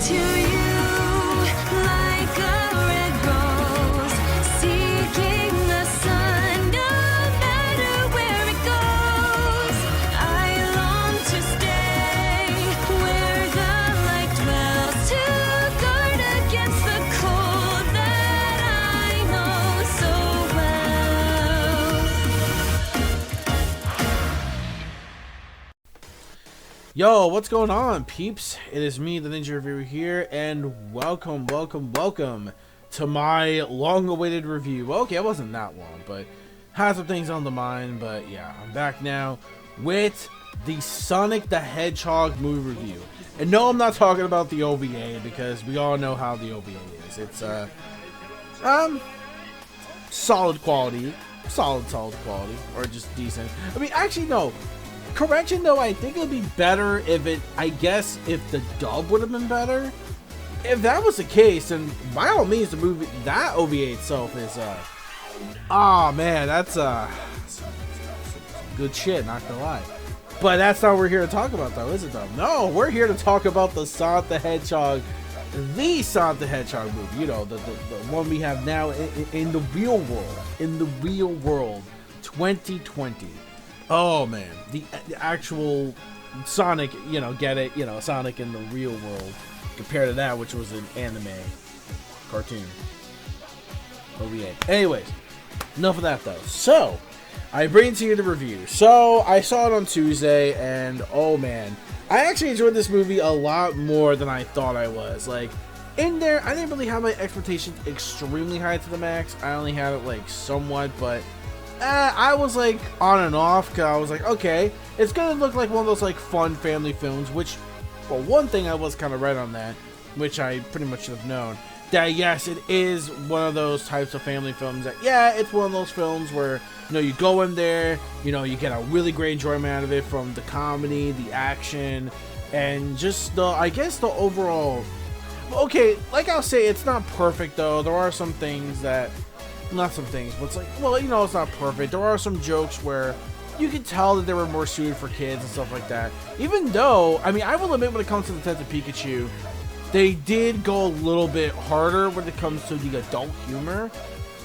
to you like a red rose, seeking the sun no matter where it goes. I long to stay where the light dwells, to guard against the cold that I know so well. Yo, what's going on, peeps? It is me, the Ninja Reviewer here, and welcome to my long-awaited review. Well, okay, it wasn't that long, but had some things on the mind, but yeah, I'm back now with the Sonic the Hedgehog movie review. And no, I'm not talking about the OVA, because we all know how the OVA is. It's, solid quality, solid quality, or just decent. I mean, actually, no. Correction though, I think it would be better if if the dub would have been better. If that was the case, then by all means the movie, that OVA itself is man, that's good shit, not gonna lie. But that's not what we're here to talk about though, is it though? No, we're here to talk about the Sonic the Hedgehog, the Sonic the Hedgehog movie, you know, the one we have now in the real world, 2020. Oh man, the actual Sonic, you know, get it, you know, Sonic in the real world compared to that, which was an anime cartoon OVA. Anyways, enough of that though. So I bring to you the review. So I saw it on Tuesday, and oh man, I actually enjoyed this movie a lot more than I thought I was. Like, in there, I didn't really have my expectations extremely high to the max. I only had it like somewhat, but I was like on and off, because I was like, okay, it's gonna look like one of those like fun family films, which, well, one thing I was kind of right on that, which I pretty much should have known, that yes, it is one of those types of family films that, yeah, it's one of those films where, you know, you go in there, you know, you get a really great enjoyment out of it, from the comedy, the action, and just the, I guess, the overall, okay, like I'll say, it's not perfect though. There are some things that, not some things, but it's like, well, you know, it's not perfect. There are some jokes where you can tell that they were more suited for kids and stuff like that. Even though, I mean, I will admit, when it comes to Detective Pikachu, they did go a little bit harder when it comes to the adult humor.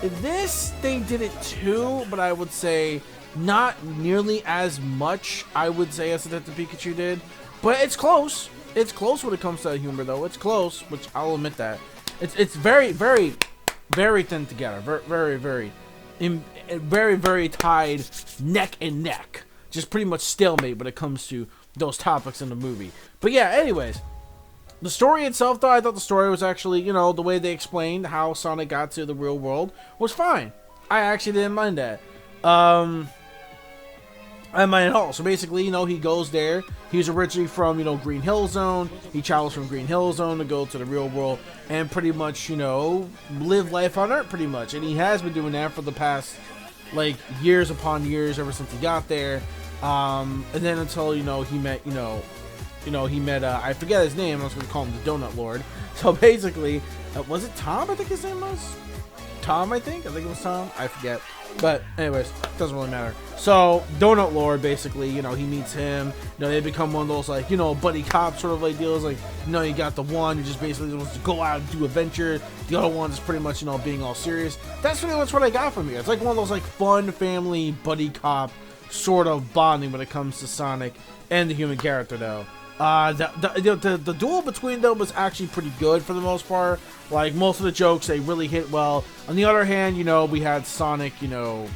In this, they did it too, but I would say not nearly as much, I would say, as Detective Pikachu did. But it's close. It's close when it comes to humor, though. It's close, which I'll admit that. It's very thin together, very tied neck and neck, just pretty much stalemate when it comes to those topics in the movie. But yeah, anyways, the story itself though, I thought the story was actually, you know, the way they explained how Sonic got to the real world was fine. I actually didn't mind that. I mind at all. So basically, you know, he goes there. He's originally from, you know, Green Hill Zone. He travels from Green Hill Zone to go to the real world and pretty much, you know, live life on Earth pretty much. And he has been doing that for the past, like, years upon years, ever since he got there. And then until, you know, he met, I forget his name. I was going to call him the Donut Lord. So basically, was it Tom? I think his name was Tom. I think it was Tom. I forget. But anyways, doesn't really matter. So Donut Lord, basically, you know, he meets him. You know, they become one of those, like, you know, buddy cop sort of like deals. Like, you know, you got the one who just basically wants to go out and do adventure. The other one is pretty much, you know, being all serious. That's pretty much what I got from here. It's like one of those like fun family buddy cop sort of bonding when it comes to Sonic and the human character, though. The duel between them was actually pretty good for the most part. Like, most of the jokes, they really hit well. On the other hand, you know, we had Sonic, you know,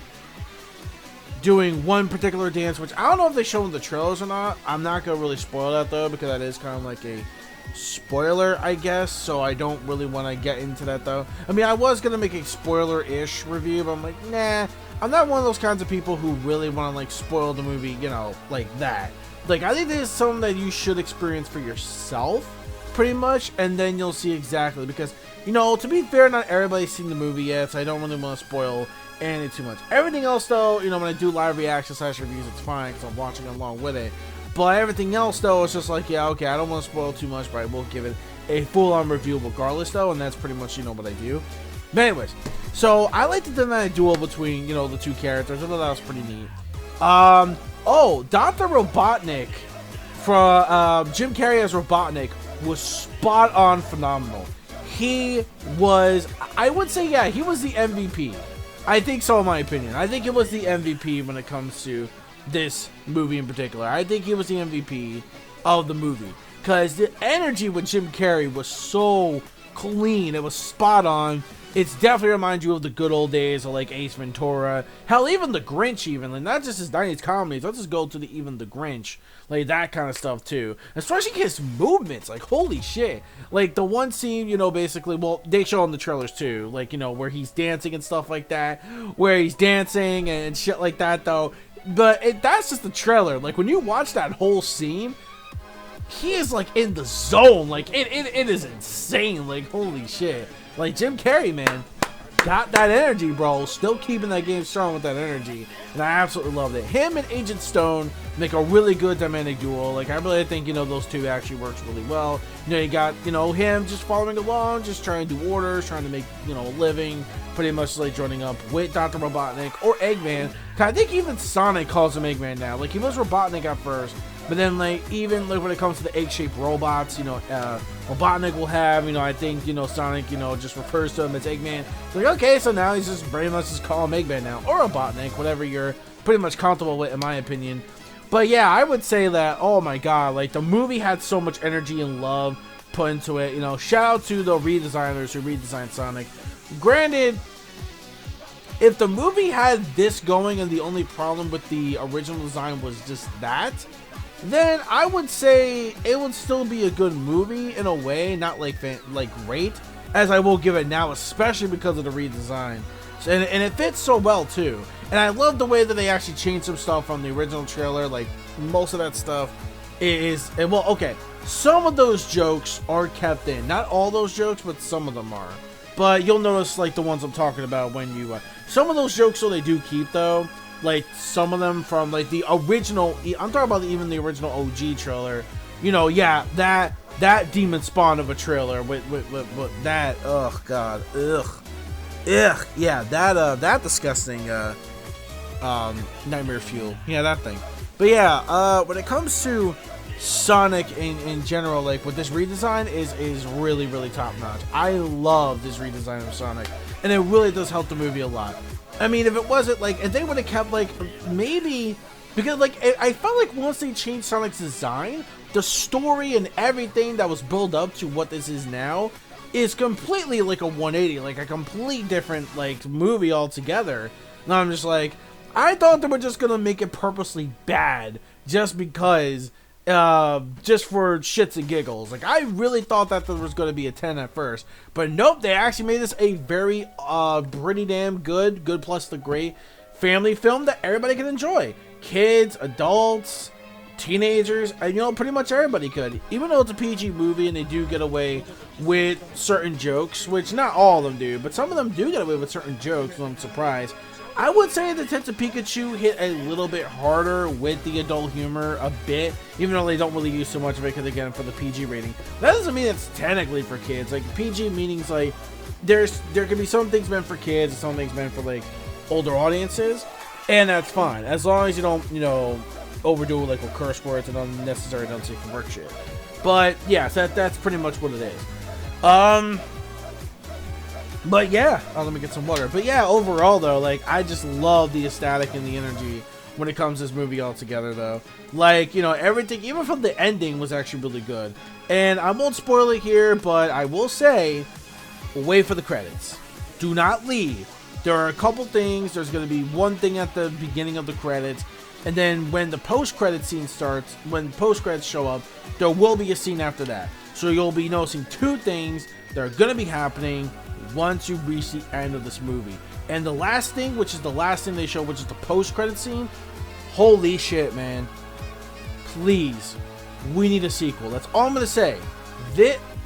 doing one particular dance, which I don't know if they show in the trailers or not. I'm not going to really spoil that, though, because that is kind of like a spoiler, I guess. So I don't really want to get into that, though. I mean, I was going to make a spoiler-ish review, but I'm like, nah. I'm not one of those kinds of people who really want to, like, spoil the movie, you know, like that. Like, I think this is something that you should experience for yourself, pretty much, and then you'll see exactly, because, you know, to be fair, not everybody's seen the movie yet, so I don't really want to spoil anything too much. Everything else, though, you know, when I do live reaction / reviews, it's fine, because I'm watching along with it, but everything else, though, it's just like, yeah, okay, I don't want to spoil too much, but I will give it a full-on review regardless, though, and that's pretty much, you know, what I do. But anyways, so I like the dynamic duel between, you know, the two characters. I thought that was pretty neat. Oh, Dr. Robotnik from Jim Carrey as Robotnik was spot on phenomenal. He was, I would say, yeah, he was the MVP. I think so, in my opinion. I think it was the MVP when it comes to this movie in particular. I think he was the MVP of the movie. Because the energy with Jim Carrey was so clean. It was spot on. It's definitely reminds you of the good old days of like Ace Ventura. Hell, even the Grinch, even like not just his 90s comedies. Let's just go to even the Grinch, like that kind of stuff too. Especially his movements, like holy shit. Like the one scene, you know, basically, well, they show in the trailers too, like you know where he's dancing and stuff like that, where he's dancing and shit like that though. But that's just the trailer. Like when you watch that whole scene, he is like in the zone. Like it is insane. Like holy shit. Like Jim Carrey, man, got that energy, bro. Still keeping that game strong with that energy, and I absolutely loved it. Him and Agent Stone make a really good dynamic duo. Like I really think, you know, those two actually works really well. You know, you got, you know, him just following along, just trying to do orders, trying to make, you know, a living, pretty much like joining up with Dr. Robotnik or Eggman. I think even Sonic calls him Eggman now. Like he was Robotnik at first. But then, like, even like when it comes to the egg-shaped robots, you know, Robotnik will have, you know, I think, you know, Sonic, you know, just refers to him as Eggman. It's like, okay, so now he's just pretty much just call him Eggman now, or Robotnik, whatever you're pretty much comfortable with, in my opinion. But yeah, I would say that, oh my god, like the movie had so much energy and love put into it. You know, shout out to the redesigners who redesigned Sonic. Granted, if the movie had this going and the only problem with the original design was just that, then I would say it would still be a good movie in a way, not like great as I will give it now, especially because of the redesign. And it fits so well too. And I love the way that they actually changed some stuff from the original trailer. Like most of that stuff is, well, okay, some of those jokes are kept in, not all those jokes, but some of them are. But you'll notice like the ones I'm talking about when you some of those jokes, so they do keep though. Like some of them from like the original, I'm talking about even the original OG trailer. You know, yeah, that demon spawn of a trailer with that, oh god, yeah, that disgusting nightmare fuel, yeah, that thing. But yeah, when it comes to Sonic in general, like with this redesign is really top notch. I love this redesign of Sonic, and it really does help the movie a lot. I mean, if it wasn't like, if they would have kept like, maybe, because like, I felt like once they changed Sonic's design, the story and everything that was built up to what this is now is completely like a 180, like a complete different like movie altogether. Now I'm just like, I thought they were just gonna make it purposely bad just because, just for shits and giggles. Like I really thought that there was going to be a 10 at first, but nope, they actually made this a very pretty damn good plus the great family film that everybody can enjoy. Kids, adults, teenagers, and you know, pretty much everybody could. Even though it's a PG movie and they do get away with certain jokes, which not all of them do, but some of them do get away with certain jokes, so I'm surprised. I would say Detective Pikachu hit a little bit harder with the adult humor, a bit, even though they don't really use so much of it because, again, for the PG rating. That doesn't mean it's technically for kids. Like, PG meanings, like, there can be some things meant for kids and some things meant for, like, older audiences, and that's fine. As long as you don't, you know, overdo it, like, with curse words and unnecessary don't say convert shit. But, yeah, so that's pretty much what it is. But yeah, let me get some water. But yeah, overall though, like I just love the aesthetic and the energy when it comes to this movie altogether though. Like, you know, everything, even from the ending, was actually really good. And I won't spoil it here, but I will say, wait for the credits. Do not leave. There are a couple things. There's going to be one thing at the beginning of the credits. And then when the post-credit scene starts, when post-credits show up, there will be a scene after that. So you'll be noticing two things that are going to be happening once you reach the end of this movie. And the last thing, which is the last thing they show, which is the post-credit scene, holy shit, man. Please, we need a sequel. That's all I'm going to say.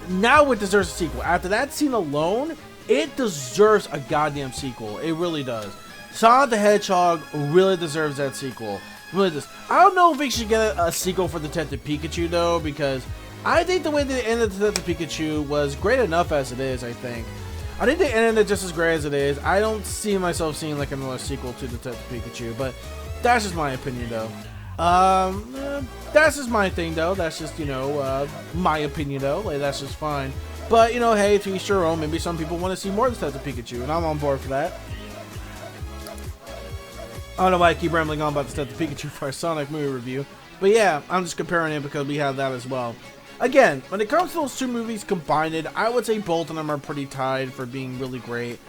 Now it deserves a sequel. After that scene alone, it deserves a goddamn sequel. It really does. Sonic the Hedgehog really deserves that sequel. Really does. I don't know if we should get a sequel for Detective Pikachu, though, because I think the way they ended Detective Pikachu was great enough as it is, I think. I think they ended it just as great as it is. I don't see myself seeing like another sequel to Detective Pikachu, but that's just my opinion though. That's just my thing though. That's just, my opinion though. Like, that's just fine. But, hey, to each your own. Maybe some people want to see more of this type of Pikachu, and I'm on board for that. I don't know why I keep rambling on about this type of Pikachu for our Sonic movie review. But yeah, I'm just comparing it because we have that as well. Again, when it comes to those two movies combined, I would say both of them are pretty tied for being really great.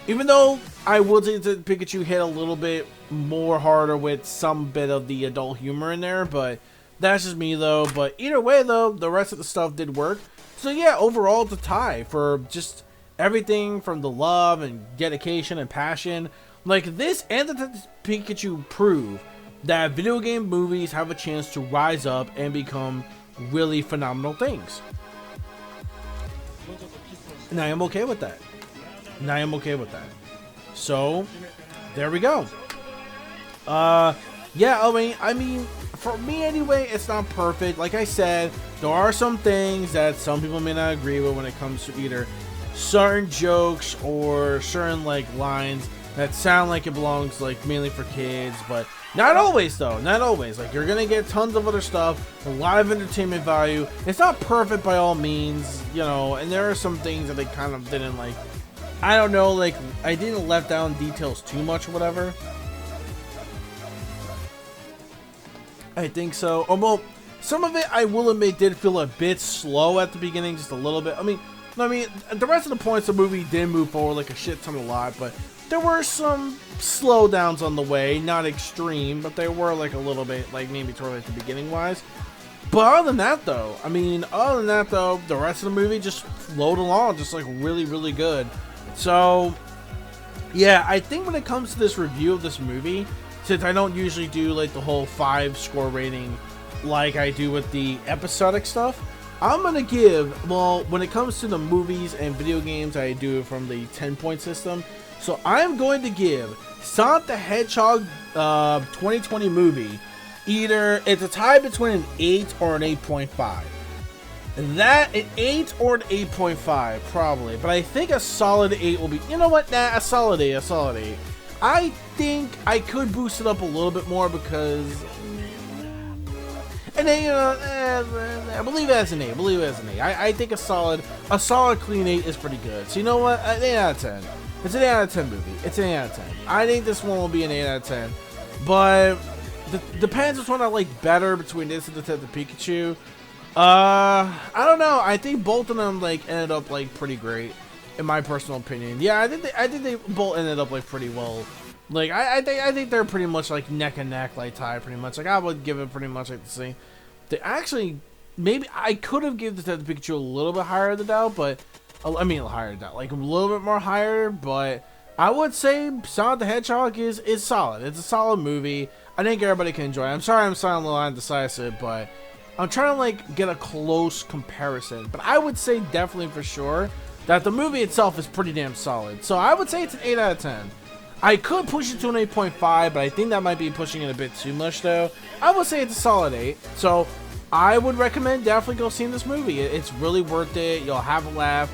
Even though I would say that Pikachu hit a little bit more harder with some bit of the adult humor in there, but that's just me though. But either way though, the rest of the stuff did work. So yeah, overall it's a tie for just everything from the love and dedication and passion. Like, this and the Pikachu prove that video game movies have a chance to rise up and become really phenomenal things. And I am okay with that. So, there we go. Yeah, I mean, for me anyway, it's not perfect. Like I said, there are some things that some people may not agree with when it comes to either certain jokes or certain, like, lines that sound like it belongs, like, mainly for kids, but not always though, not always. Like, you're gonna get tons of other stuff, a lot of entertainment value. It's not perfect by all means, and there are some things that they kind of didn't, like, I don't know, like, I didn't let down details too much or whatever. I think so. Well, some of it, I will admit, did feel a bit slow at the beginning, just a little bit. I mean, the rest of the points of the movie did move forward like a shit ton a lot, but there were some slowdowns on the way, not extreme, but they were like a little bit, like maybe toward like the beginning wise. But other than that though, the rest of the movie just flowed along, just like really, really good. So yeah, I think when it comes to this review of this movie, since I don't usually do like the whole 5-score rating like I do with the episodic stuff, I'm gonna give, well, when it comes to the movies and video games, I do it from the 10-point system. So I'm going to give Sonic the Hedgehog 2020 movie, either it's a tie between an 8 or an 8.5. That, an 8 or an 8.5, probably. But I think a solid 8 will be, a solid 8, I think I could boost it up a little bit more because, and then, I believe it as an 8, I think a solid clean 8 is pretty good. So you know what, an 8 out of 10. It's an 8 out of 10 movie. It's an 8 out of 10. I think this one will be an 8 out of 10. But depends which one I like better between this and the Detective Pikachu. I don't know. I think both of them like ended up like pretty great, in my personal opinion. Yeah, I think they both ended up like pretty well. Like I think they're pretty much like neck and neck, like tie pretty much. Like I would give it pretty much like the same. They actually, maybe I could have given the Detective Pikachu a little bit higher than doubt, but. I mean, higher than like a little bit more higher, but I would say Sonic the Hedgehog is solid. It's a solid movie. I think everybody can enjoy it. I'm sorry I'm sounding a little indecisive, but I'm trying to like get a close comparison. But I would say definitely for sure that the movie itself is pretty damn solid. So I would say it's an 8 out of 10. I could push it to an 8.5, but I think that might be pushing it a bit too much though. I would say it's a solid 8. So I would recommend definitely go seeing this movie. It's really worth it. You'll have a laugh.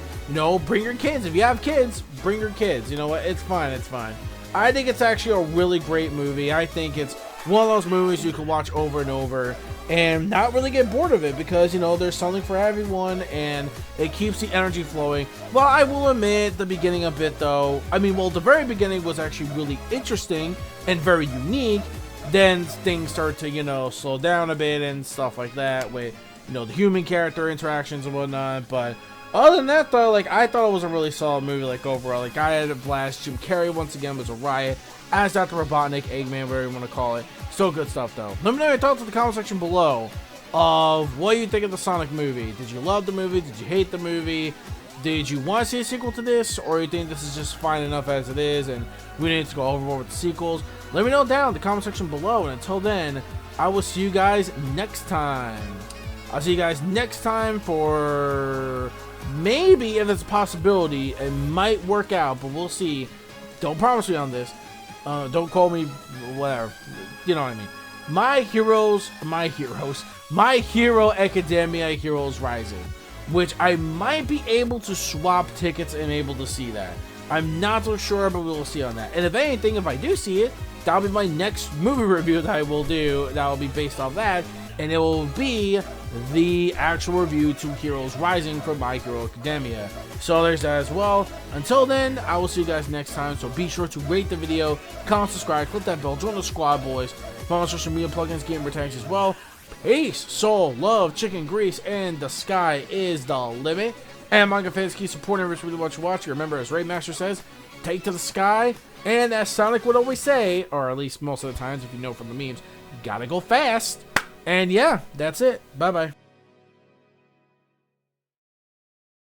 Bring your kids. If you have kids, bring your kids. You know what? It's fine. I think it's actually a really great movie. I think it's one of those movies you can watch over and over and not really get bored of it because, there's something for everyone and it keeps the energy flowing. Well, I will admit the beginning a bit though. The very beginning was actually really interesting and very unique. Then things start to, slow down a bit and stuff like that with, the human character interactions and whatnot. But other than that, though, like, I thought it was a really solid movie, like, overall. Like, I had a blast. Jim Carrey, once again, was a riot. As Dr. Robotnik, Eggman, whatever you want to call it. Still good stuff, though. Let me know your thoughts in the comment section below of what you think of the Sonic movie. Did you love the movie? Did you hate the movie? Did you want to see a sequel to this? Or you think this is just fine enough as it is and we need to go overboard with the sequels? Let me know down in the comment section below. And until then, I will see you guys next time. I'll see you guys next time for... maybe, if it's a possibility, it might work out, but we'll see. Don't promise me on this. Don't call me whatever. You know what I mean. My Hero Academia Heroes Rising, which I might be able to swap tickets and able to see that. I'm not so sure, but we will see on that. And if anything, if I do see it, that'll be my next movie review that I will do. That will be based off that, and it will be the actual review to Heroes Rising from My Hero Academia. So there's that as well. Until then, I will see you guys next time. So be sure to rate the video, comment, subscribe, click that bell, join the squad, boys. Follow social media plugins, gamer tags as well. Peace, soul, love, chicken grease, and the sky is the limit. And manga fans, keep supporting every really what you watch. Remember, as Raidmaster says, take to the sky. And as Sonic would always say, or at least most of the times if you know from the memes, you gotta go fast. And yeah, that's it. Bye-bye.